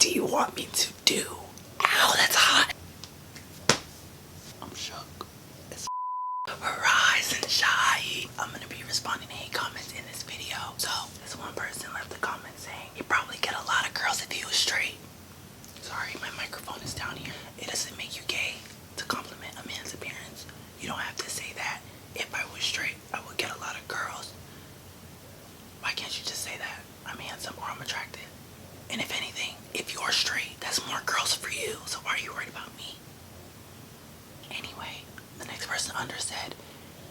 do you want me to do? Ow, that's hot. I'm shook. It's rise and shine. I'm gonna be responding to hate comments in this video. So, this one person left a comment saying, you probably get a lot of girls if you was straight. Sorry, my microphone is down here. It doesn't make you gay to compliment a man's appearance. You don't have to say that. If I was straight, I would get a lot of girls. Why can't you just say that? I'm handsome or I'm attractive. And if anything, if you're straight, that's more girls for you. So why are you worried about me? Anyway, the next person under said,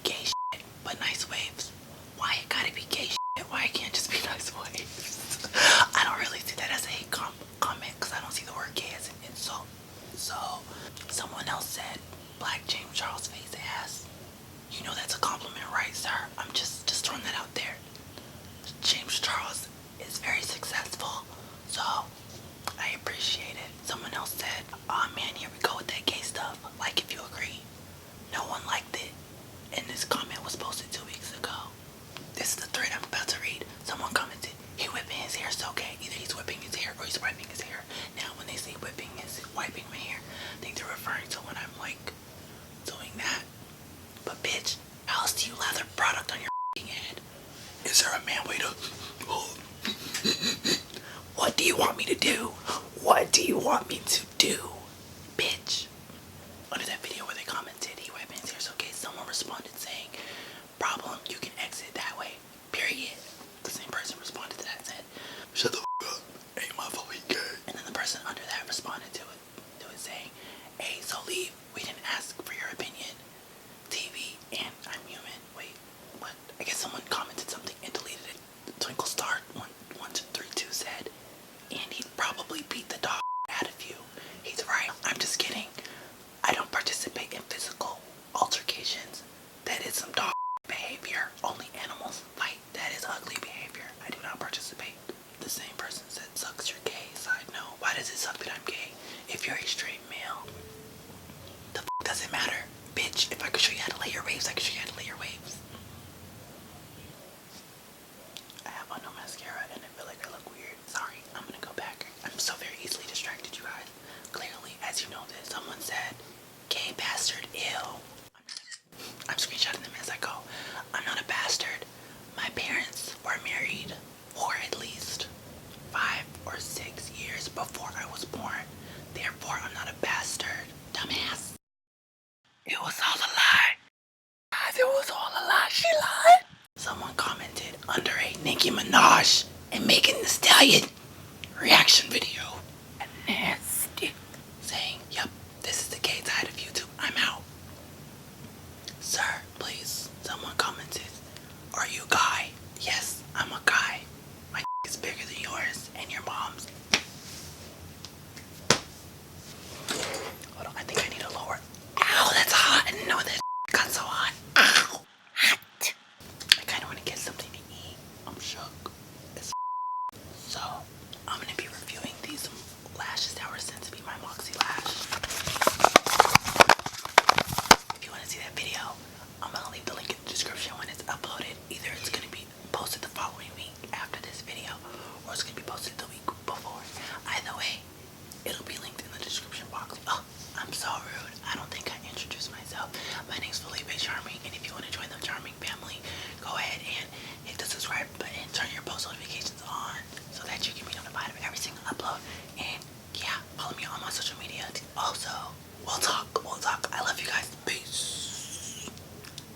gay shit, but nice waves. Why it gotta be gay shit? Why it can't just be nice waves? I don't really see that as a hate comment because I don't see the word gay as an insult. So, someone else said, Black James Charles face ass. You know that's a compliment, right, sir? I'm just throwing that out there. James Charles is very successful, so I appreciate it. Someone else said, oh man, here we go with that gay stuff. Like if you agree. No one liked it. And this comment was posted 2 weeks ago. This is the thread I'm about to read. Someone commented, he whipping his hair so gay. Either he's whipping his hair or he's wiping his hair. Now when they say whipping his wiping my hair, I think they're referring to when I'm like doing that. But bitch, how else do you lather product on your head? Is there a man way to... What do you want me to do? What do you want me to do? Bitch. Under that video where they commented, he wiping his hair so gay, someone responded saying, problem, you can exit that way. Period. The same person responded to that and said, shut the f*** up. Ain't my fault he gay. And then the person under that responded to it saying, hey, so leave. We didn't ask for your opinion. TV and I'm human. Wait, what? I guess someone commented something and deleted it. Twinkle Star 1232 said, and he'd probably beat the dog out of you. He's right. I'm just kidding. I don't participate in physical altercations. That is some dog behavior. Only animals fight. That is ugly behavior. I do not participate. The same person said, sucks you're gay. Side note, why does it suck that I'm gay? If you're a straight male, the f doesn't matter. Bitch, if I could show you how to lay your waves, I could show you how to lay your waves. I have on no mascara and I feel like I look weird. Sorry, I'm gonna go back. I'm so very easily distracted, you guys. Clearly, as you know this, someone said, gay bastard, ew. I'm screenshotting them as I go. I'm not a bastard. My parents were married for at least 5 or 6 years before I was born. Therefore, I'm not a bastard. Dumbass. It was all a lie. Guys, it was all a lie. She lied. Someone commented under a Nicki Minaj and Megan Thee Stallion reaction video. Nasty. Saying, yep, this is the gay side of YouTube. I'm out. Sir, please. Someone commented, are you a guy? Yes, I'm a guy. My is bigger than yours and your mom's. Hold on, I think I need a lower. Ow, that's hot. I didn't know that got so hot. Ow, hot. I kind of want to get something to eat. I'm shook. So, I'm going to be reviewing these lashes that were sent to be my Moxie lash. If you want to see that video, I'm going to leave the link in the description when it's uploaded. Either it's going to be posted the following week after this video, or it's going to be posted the week before. Either way, it'll be linked in the description box. Oh, I'm so rude. I don't think I introduced myself. My name's Felipé Charming, and if you want to join the Charming family, go ahead and hit the subscribe button, turn your post notifications on so that you can be notified of every single upload. And yeah, follow me on my social media. Also, we'll talk.